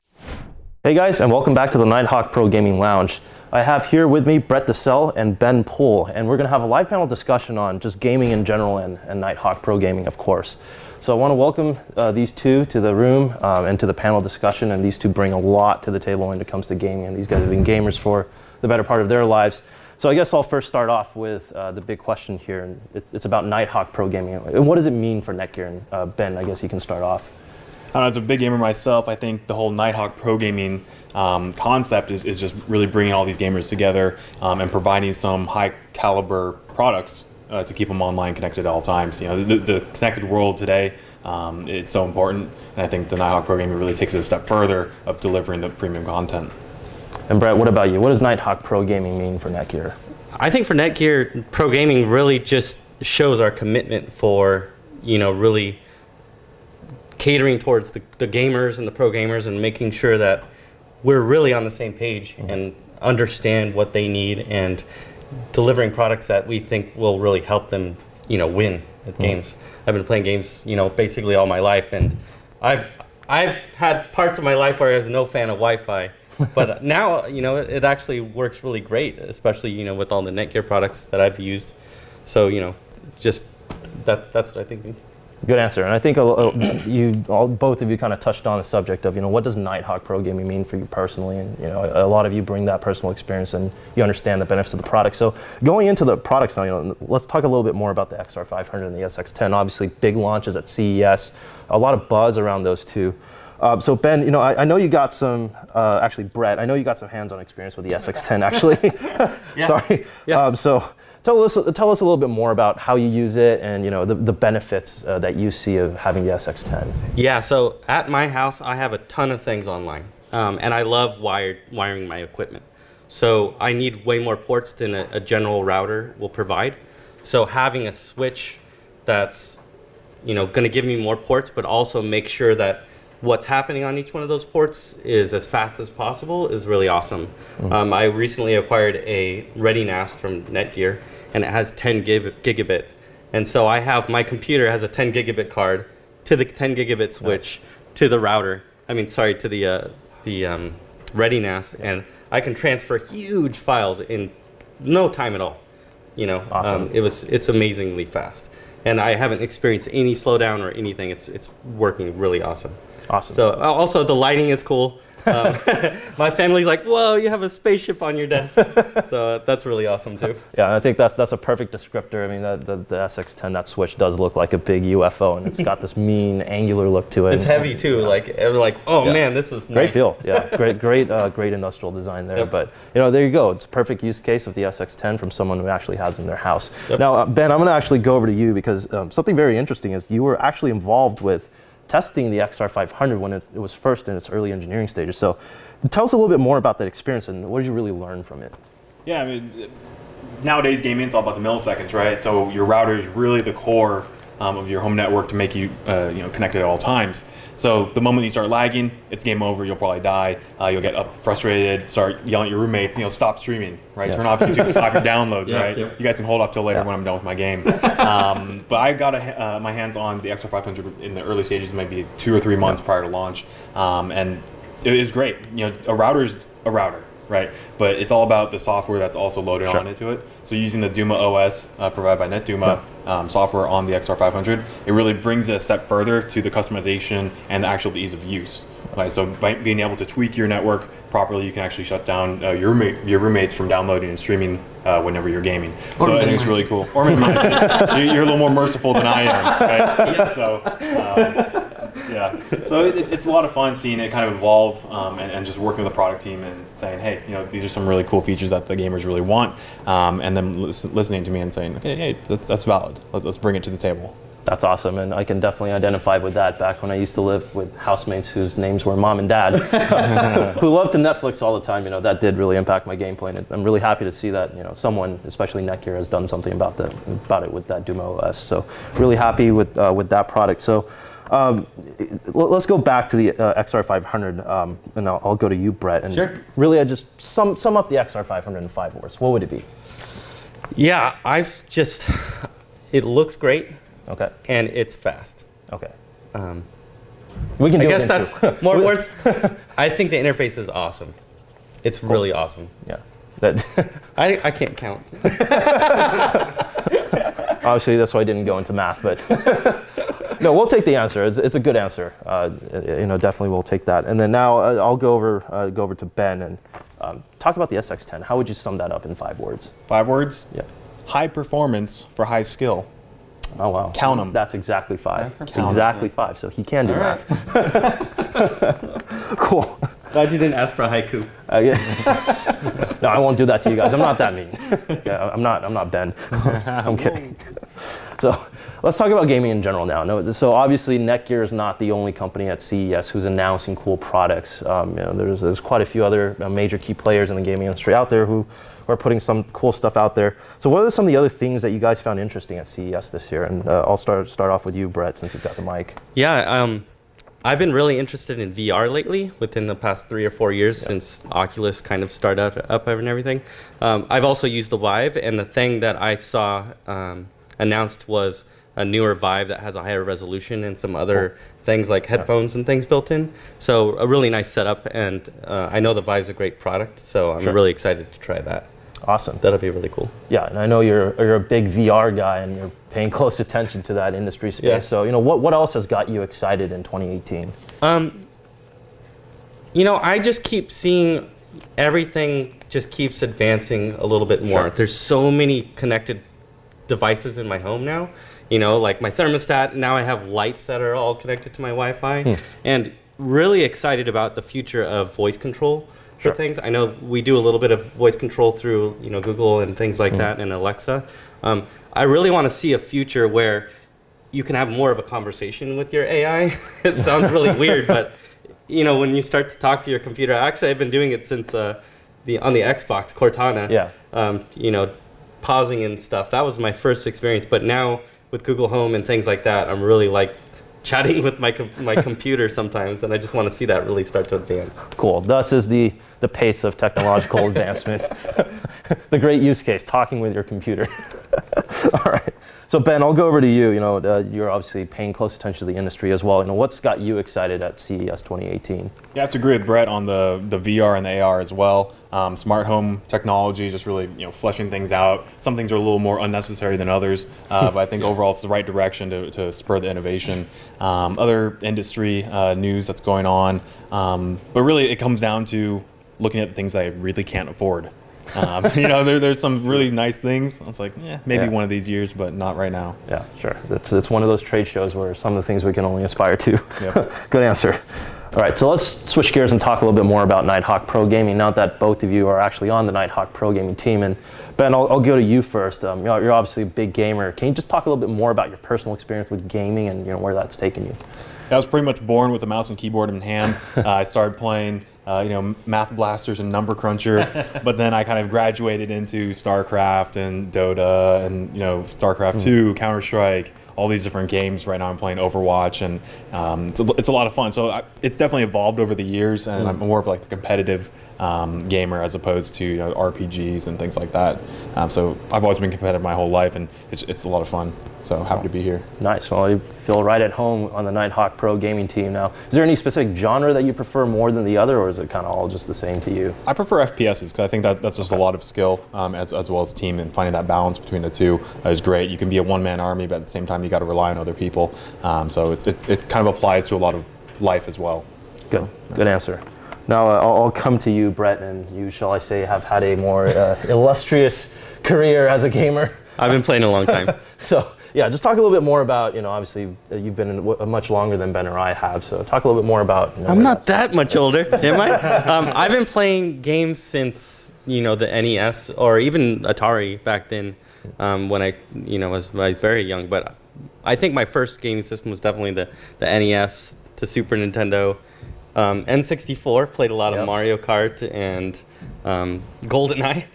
Hey guys, and welcome back to the Nighthawk Pro Gaming Lounge. I have here with me Brett DeSell and Ben Poole, and we're going to have a live panel discussion on just gaming in general and Nighthawk Pro Gaming, of course. So I want to welcome these two to the room and to the panel discussion, and these two bring a lot to the table when it comes to gaming, and these guys have been gamers for the better part of their lives. So I guess I'll first start off with the big question here, and it's about Nighthawk Pro Gaming. And what does it mean for Netgear? And Ben, I guess you can start off. I don't know, as a big gamer myself, I think the whole Nighthawk Pro Gaming concept is just really bringing all these gamers together and providing some high caliber products to keep them online connected at all times. You know, the connected world today is so important, and I think the Nighthawk Pro Gaming really takes it a step further of delivering the premium content. And Brett, what about you? What does Nighthawk Pro Gaming mean for Netgear? I think for Netgear, Pro Gaming really just shows our commitment for, you know, really catering towards the gamers and the pro gamers and making sure that we're really on the same page and understand what they need and delivering products that we think will really help them, you know, win at games. I've been playing games, you know, basically all my life, and I've had parts of my life where I was no fan of Wi-Fi. But now, you know, it actually works really great, especially, you know, with all the Netgear products that I've used. So, you know, just that's what I think. Good answer. And I think both of you kind of touched on the subject of, you know, what does Nighthawk Pro Gaming mean for you personally? And, you know, a lot of you bring that personal experience and you understand the benefits of the product. So going into the products now, you know, let's talk a little bit more about the XR500 and the SX10. Obviously, big launches at CES, a lot of buzz around those two. So Ben, you know, I know you got some, actually Brett, I know you got some hands-on experience with the SX10 actually. Sorry. Yeah. So tell us a little bit more about how you use it and, you know, the benefits that you see of having the SX10. Yeah, so at my house, I have a ton of things online, and I love wiring my equipment. So I need way more ports than a general router will provide. So having a switch that's, you know, going to give me more ports, but also make sure that what's happening on each one of those ports is as fast as possible is really awesome. I recently acquired a Ready NAS from Netgear, and it has 10 gigabit. And so I have, my computer has a 10 gigabit card to the 10 gigabit switch to the router. I mean, sorry, to the Ready NAS, and I can transfer huge files in no time at all. You know, awesome. It's amazingly fast, and I haven't experienced any slowdown or anything. It's working really awesome. Awesome. So also the lighting is cool. My family's like, whoa, you have a spaceship on your desk. So that's really awesome too. Yeah, I think that's a perfect descriptor. I mean, the SX10, that switch does look like a big UFO, and it's got this mean angular look to it. It's heavy too. Like, oh man, this is nice. Great feel. Yeah, great industrial design there. Yep. But you know, there you go. It's a perfect use case of the SX10 from someone who actually has in their house. Yep. Now, Ben, I'm going to actually go over to you because something very interesting is you were actually involved with testing the XR500 when it was first in its early engineering stages. So tell us a little bit more about that experience and what did you really learn from it? Yeah, I mean, nowadays gaming is all about the milliseconds, right? So your router is really the core of your home network to make you, you know, connected at all times. So the moment you start lagging, it's game over. You'll probably die. You'll get up frustrated, start yelling at your roommates. You know, stop streaming, right? Yeah. Turn off YouTube, stop your downloads, right? Yeah. You guys can hold off till later when I'm done with my game. But I got my hands on the XR500 in the early stages, maybe 2 or 3 months prior to launch, and it was great. You know, a router's a router, right? But it's all about the software that's also loaded on into it. So using the Duma OS provided by NetDuma software on the XR500, it really brings it a step further to the customization and the actual ease of use. Right? So by being able to tweak your network properly, you can actually shut down your roommates from downloading and streaming whenever you're gaming. So I think it's really cool. Or minimize it. You're a little more merciful than I am, right? Yeah. So. Yeah, so it's a lot of fun seeing it kind of evolve and just working with the product team and saying, hey, you know, these are some really cool features that the gamers really want, and then listening to me and saying, okay, hey, that's valid. Let's bring it to the table. That's awesome, and I can definitely identify with that. Back when I used to live with housemates whose names were Mom and Dad, who loved to Netflix all the time, you know, that did really impact my gameplay. And I'm really happy to see that, you know, someone, especially Netgear, has done something about it with that Duma OS. So really happy with that product. So. Let's go back to the XR500, and I'll go to you, Brett. And sure. Really, I just sum up the XR500 in 5 words. What would it be? Yeah, it looks great. Okay. And it's fast. Okay. We can. I guess that's more words. I think the interface is awesome. It's cool. Really awesome. Yeah. I can't count. Obviously, that's why I didn't go into math, but. No, we'll take the answer. It's a good answer. Definitely we'll take that. And then now I'll go over to Ben and talk about the SX10. How would you sum that up in 5 words? 5 words? Yeah. High performance for high skill. Oh, wow. Count them. That's exactly 5. Count 'em. Exactly 5. So he can do math. Cool. Glad you didn't ask for a haiku. No, I won't do that to you guys. I'm not that mean. Yeah, I'm not Ben. I'm kidding. So let's talk about gaming in general now. No, so obviously Netgear is not the only company at CES who's announcing cool products. There's quite a few other major key players in the gaming industry out there who are putting some cool stuff out there. So what are some of the other things that you guys found interesting at CES this year? And I'll start off with you, Brett, since you've got the mic. Yeah, I've been really interested in VR lately within the past 3 or 4 years since Oculus kind of started up and everything. I've also used the Vive, and the thing that I saw announced was a newer Vive that has a higher resolution and some other things like headphones and things built in. So a really nice setup, and I know the Vive's a great product, so I'm really excited to try that. Awesome. That'll be really cool. Yeah, and I know you're a big VR guy and you're paying close attention to that industry space. Yeah. So, what else has got you excited in 2018? I just keep seeing everything just keeps advancing a little bit more. Sure. There's so many connected devices in my home now. Like my thermostat, now I have lights that are all connected to my Wi-Fi. And really excited about the future of voice control for things. I know we do a little bit of voice control through Google and things like that, and Alexa. I really want to see a future where you can have more of a conversation with your AI. It sounds really weird, but when you start to talk to your computer, actually I've been doing it since on the Xbox Cortana. Yeah. Pausing and stuff. That was my first experience, but now with Google Home and things like that, I'm really like chatting with my computer sometimes, and I just want to see that really start to advance. Cool. Thus is the pace of technological advancement. The great use case, talking with your computer. All right. So Ben, I'll go over to you. You're obviously paying close attention to the industry as well. What's got you excited at CES 2018? Yeah, I have to agree with Brett on the VR and the AR as well. Smart home technology, just really fleshing things out. Some things are a little more unnecessary than others, but I think overall it's the right direction to spur the innovation. Other industry news that's going on, but really it comes down to looking at the things I really can't afford. There's some really nice things. It's like, maybe one of these years, but not right now. Yeah, sure. It's one of those trade shows where some of the things we can only aspire to. Yep. Good answer. All right, so let's switch gears and talk a little bit more about Nighthawk Pro Gaming, now that both of you are actually on the Nighthawk Pro Gaming team. And Ben, I'll go to you first. You're obviously a big gamer. Can you just talk a little bit more about your personal experience with gaming and where that's taken you? I was pretty much born with a mouse and keyboard in hand. I started playing Math Blasters and Number Cruncher, but then I kind of graduated into StarCraft and Dota and StarCraft 2, Counter-Strike, all these different games. Right now I'm playing Overwatch, and it's a lot of fun. So it's definitely evolved over the years, and I'm more of like the competitive gamer as opposed to RPGs and things like that. So I've always been competitive my whole life, and it's a lot of fun. So happy to be here. Nice. Well, you feel right at home on the Nighthawk Pro Gaming team now. Is there any specific genre that you prefer more than the other, or is it kind of all just the same to you? I prefer FPSs because I think that's just a lot of skill as well as team, and finding that balance between the two is great. You can be a one-man army, but at the same time you got to rely on other people. So it kind of applies to a lot of life as well. So, good answer. Now I'll come to you, Brett, and you, shall I say, have had a more illustrious career as a gamer. I've been playing a long time. So yeah, just talk a little bit more about, obviously you've been in much longer than Ben or I have, so talk a little bit more about... I'm not that much older, am I? I've been playing games since, the NES, or even Atari back then, when I was very young, but I think my first gaming system was definitely the NES to Super Nintendo. N64, played a lot of Mario Kart and GoldenEye.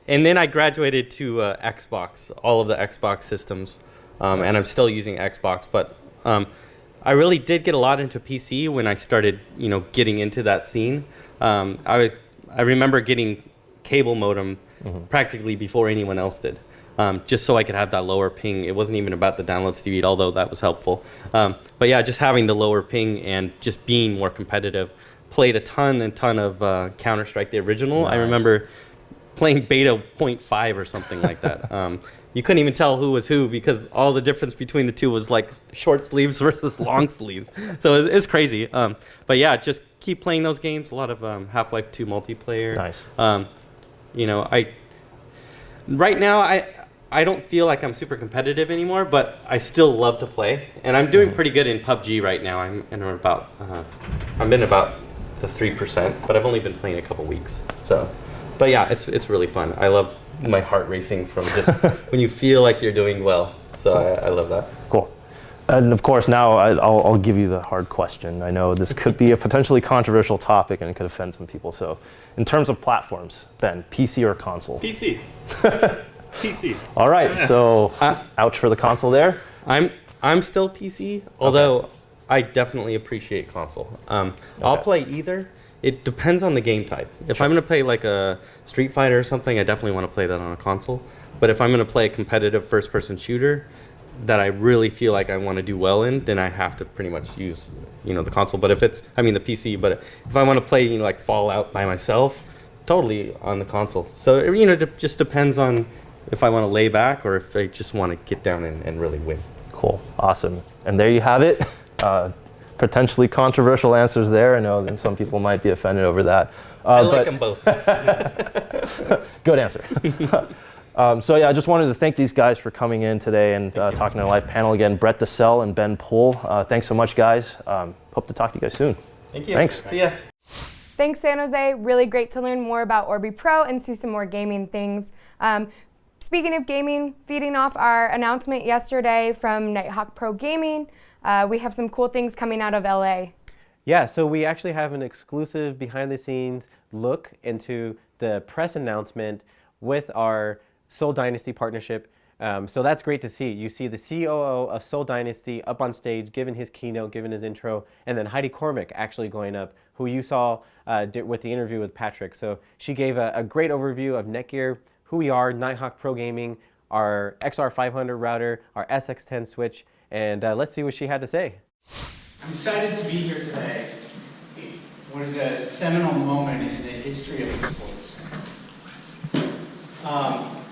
And then I graduated to Xbox, all of the Xbox systems, and I'm still using Xbox. But I really did get a lot into PC when I started, getting into that scene. I remember getting cable modem practically before anyone else did, just so I could have that lower ping. It wasn't even about the download speed, although that was helpful. But yeah, just having the lower ping and just being more competitive. Played a ton of Counter-Strike, the original. Nice. I remember playing beta 0.5 or something like that. You couldn't even tell who was who because all the difference between the two was like short sleeves versus long sleeves. So it's crazy. But yeah, just keep playing those games. A lot of Half-Life 2 multiplayer. Nice. You know, right now I don't feel like I'm super competitive anymore, but I still love to play, and I'm doing pretty good in PUBG right now. I'm in about the 3%, but I've only been playing a couple weeks. So, but yeah, it's really fun. I love my heart racing from just when you feel like you're doing well. So I love that. Cool. And of course, now I'll give you the hard question. I know this could be a potentially controversial topic and it could offend some people. So, in terms of platforms, Ben, PC or console? PC. PC. All right. So, ouch for the console there. I'm still PC, although I definitely appreciate console. I'll play either. It depends on the game type. If I'm going to play like a Street Fighter or something, I definitely want to play that on a console. But if I'm going to play a competitive first-person shooter that I really feel like I want to do well in, then I have to pretty much use, the console. But if it's, the PC. But if I want to play, like Fallout by myself, totally on the console. So it just depends on if I want to lay back or if I just want to get down and really win. Cool. Awesome. And there you have it. Potentially controversial answers there. I know that some people might be offended over that. I like them both. Good answer. So yeah, I just wanted to thank these guys for coming in today and talking on a live panel again. Brett DeSell and Ben Poole. Thanks so much, guys. Hope to talk to you guys soon. Thank you. Thanks. See ya. Thanks, San Jose. Really great to learn more about Orbi Pro and see some more gaming things. Speaking of gaming, feeding off our announcement yesterday from Nighthawk Pro Gaming, we have some cool things coming out of LA. Yeah, so we actually have an exclusive behind-the-scenes look into the press announcement with our Soul Dynasty partnership. So that's great to see. You see the COO of Soul Dynasty up on stage, giving his keynote, giving his intro, and then Heidi Cormack actually going up, who you saw with the interview with Patrick. So she gave a great overview of Netgear, who we are, Nighthawk Pro Gaming, our XR500 router, our SX10 switch, and let's see what she had to say. I'm excited to be here today. What is a seminal moment in the history of esports.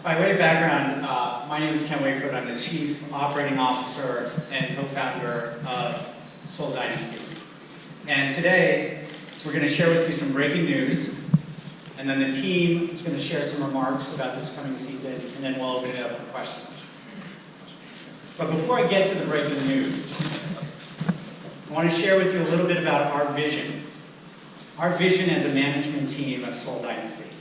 By way of background, my name is Ken Wakeford. I'm the Chief Operating Officer and co-founder of Soul Dynasty. And today, we're going to share with you some breaking news, and then the team is going to share some remarks about this coming season, and then we'll open it up for questions. But before I get to the breaking news, I want to share with you a little bit about our vision. Our vision as a management team of Soul Dynasty.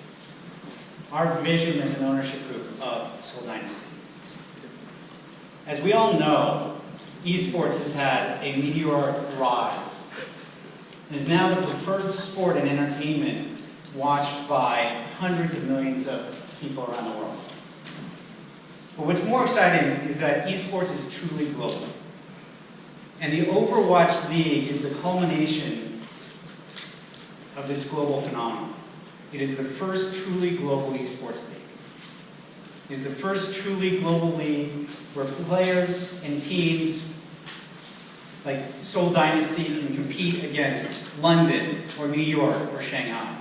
Our vision as an ownership group of Soul Dynasty. As we all know, esports has had a meteoric rise. It is now the preferred sport and entertainment watched by hundreds of millions of people around the world. But what's more exciting is that esports is truly global. And the Overwatch League is the culmination of this global phenomenon. It is the first truly global esports league. It is the first truly global league where players and teams like Soul Dynasty can compete against London or New York or Shanghai.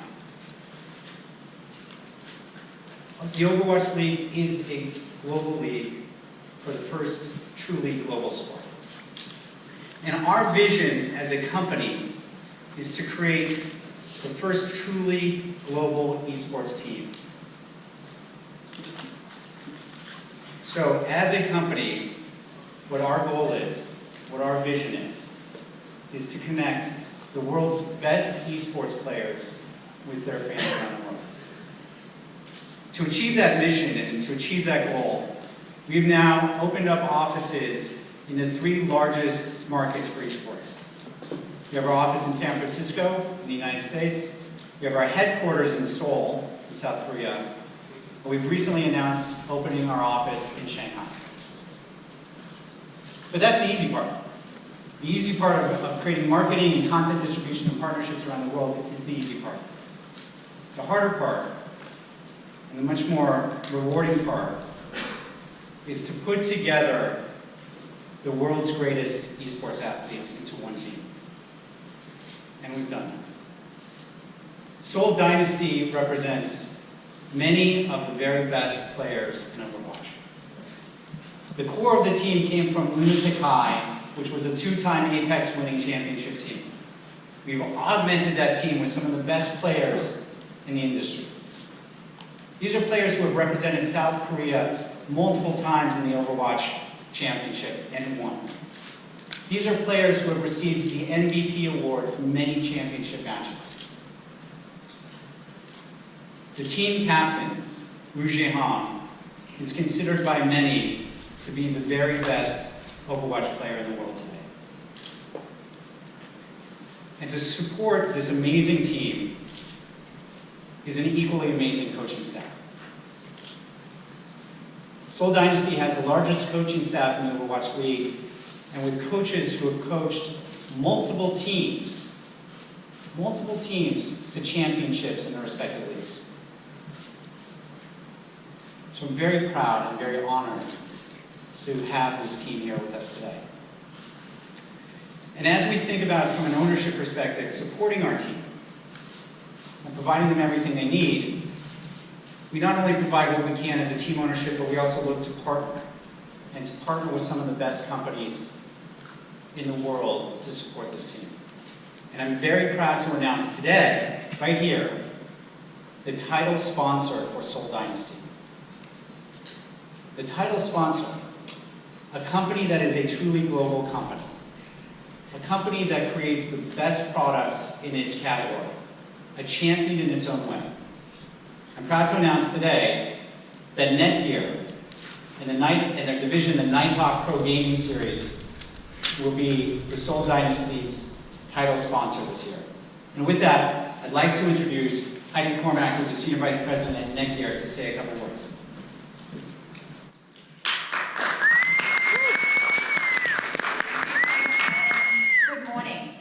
The Overwatch League is a global league for the first truly global sport. And our vision as a company is to create the first truly global esports team. So as a company, what our goal is, what our vision is to connect the world's best esports players with their fans around the world. To achieve that mission and to achieve that goal, we've now opened up offices in the 3 largest markets for esports. We have our office in San Francisco, in the United States. We have our headquarters in Seoul, in South Korea. And we've recently announced opening our office in Shanghai. But that's the easy part. The easy part of creating marketing and content distribution and partnerships around the world is the easy part. The harder part, and the much more rewarding part, is to put together the world's greatest esports athletes into one team. And we've done that. Soul Dynasty represents many of the very best players in Overwatch. The core of the team came from Lunatic High, which was a 2-time Apex winning championship team. We've augmented that team with some of the best players in the industry. These are players who have represented South Korea multiple times in the Overwatch championship and won. These are players who have received the MVP award for many championship matches. The team captain, Wu Zhehan, is considered by many to be the very best Overwatch player in the world today. And to support this amazing team is an equally amazing coaching staff. Seoul Dynasty has the largest coaching staff in the Overwatch League, and with coaches who have coached multiple teams to championships in their respective leagues. So I'm very proud and very honored to have this team here with us today. And as we think about it from an ownership perspective, supporting our team and providing them everything they need, we not only provide what we can as a team ownership, but we also look to partner, and to partner with some of the best companies in the world to support this team. And I'm very proud to announce today, right here, the title sponsor for Seoul Dynasty. The title sponsor, a company that is a truly global company, a company that creates the best products in its category, a champion in its own way. I'm proud to announce today that Netgear and their division, the Nighthawk Pro Gaming Series, will be the Seoul Dynasty's title sponsor this year. And with that, I'd like to introduce Heidi Cormack, who's the Senior Vice President at Netgear, to say a couple words. Good morning.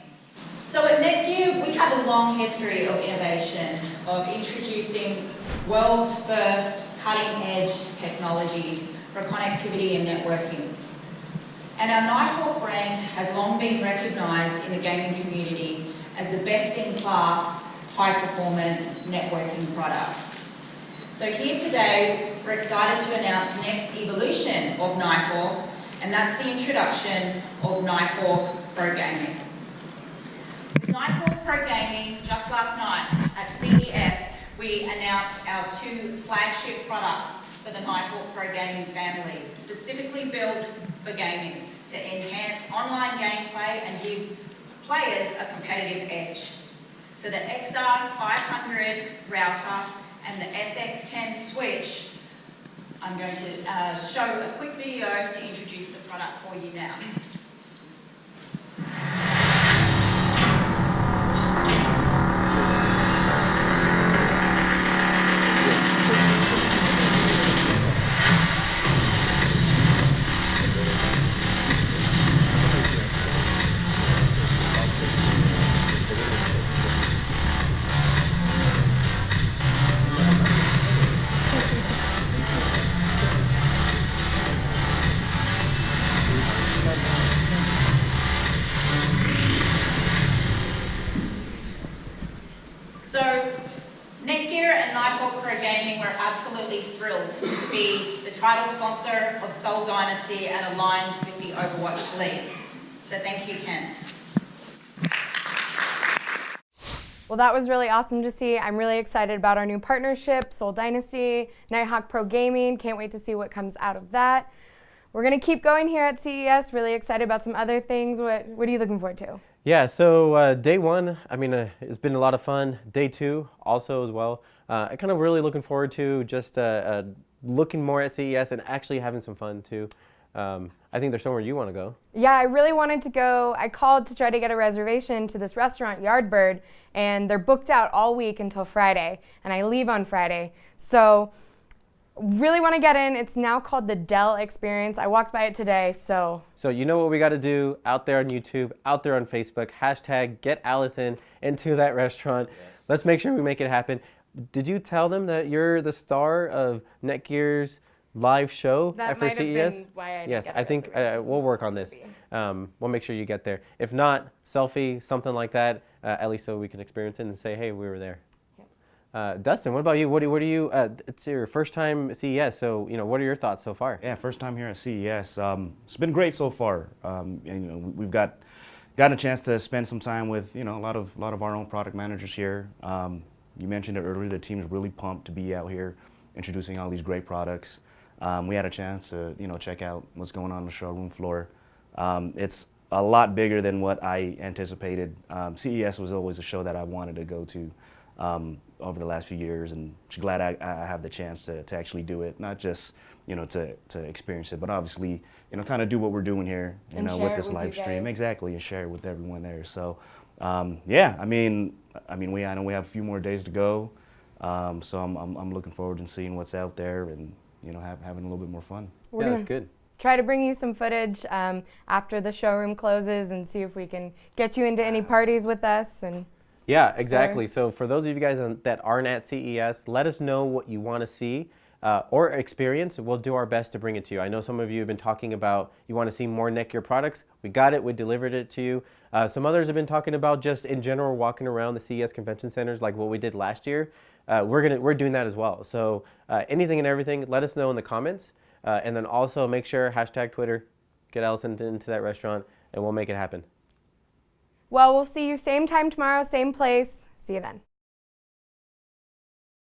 So at Netgear, we have a long history of innovation, of introducing world-first, cutting-edge technologies for connectivity and networking. And our Nighthawk brand has long been recognised in the gaming community as the best-in-class, high-performance networking products. So here today, we're excited to announce the next evolution of Nighthawk, and that's the introduction of Nighthawk Pro Gaming. With Nighthawk Pro Gaming, just last night at CES, we announced our 2 flagship products for the Nighthawk Pro Gaming family, specifically built for gaming to enhance online gameplay and give players a competitive edge. So the XR500 router and the SX10 switch, I'm going to show a quick video to introduce the product for you now. So, Netgear and Nighthawk Pro Gaming, we're absolutely thrilled to be the title sponsor of Seoul Dynasty and aligned with the Overwatch League. So thank you, Ken. Well, that was really awesome to see. I'm really excited about our new partnership, Seoul Dynasty, Nighthawk Pro Gaming. Can't wait to see what comes out of that. We're going to keep going here at CES. Really excited about some other things. What are you looking forward to? Yeah, so day 1, I mean, it's been a lot of fun. Day 2 also as well. I'm kind of really looking forward to just looking more at CES and actually having some fun too. I think there's somewhere you want to go. Yeah, I really wanted to go. I called to try to get a reservation to this restaurant, Yardbird, and they're booked out all week until Friday, and I leave on Friday. So really want to get in. It's now called the Dell Experience. I walked by it today, so. So you know what we got to do out there on YouTube, out there on Facebook, hashtag get Allison into that restaurant. Yes. Let's make sure we make it happen. Did you tell them that you're the star of Netgear's live show for CES? Been why I yes, get I think we'll work on this. We'll make sure you get there. If not, selfie, something like that, at least so we can experience it and say, hey, we were there. Dustin, what about you? What do you? It's your first time at CES, so what are your thoughts so far? Yeah, first time here at CES. It's been great so far. And we've gotten a chance to spend some time with a lot of our own product managers here. You mentioned it earlier. The team's really pumped to be out here, introducing all these great products. We had a chance to check out what's going on the showroom floor. It's a lot bigger than what I anticipated. CES was always a show that I wanted to go to over the last few years, and just glad I have the chance to actually do it, not just to experience it, but obviously kind of do what we're doing here with this live stream, exactly, and share it with everyone there. So yeah, I know we have a few more days to go, so I'm looking forward to seeing what's out there and having a little bit more fun. Yeah, that's good. Try to bring you some footage after the showroom closes and see if we can get you into any parties with us. And yeah, exactly. So for those of you guys that aren't at CES, let us know what you want to see or experience. We'll do our best to bring it to you. I know some of you have been talking about you want to see more Netgear products. We got it. We delivered it to you. Some others have been talking about just in general walking around the CES convention centers like what we did last year. We're doing that as well. So anything and everything, let us know in the comments. And then also make sure #Twitter, get Allison into that restaurant, and we'll make it happen. Well, we'll see you same time tomorrow, same place. See you then.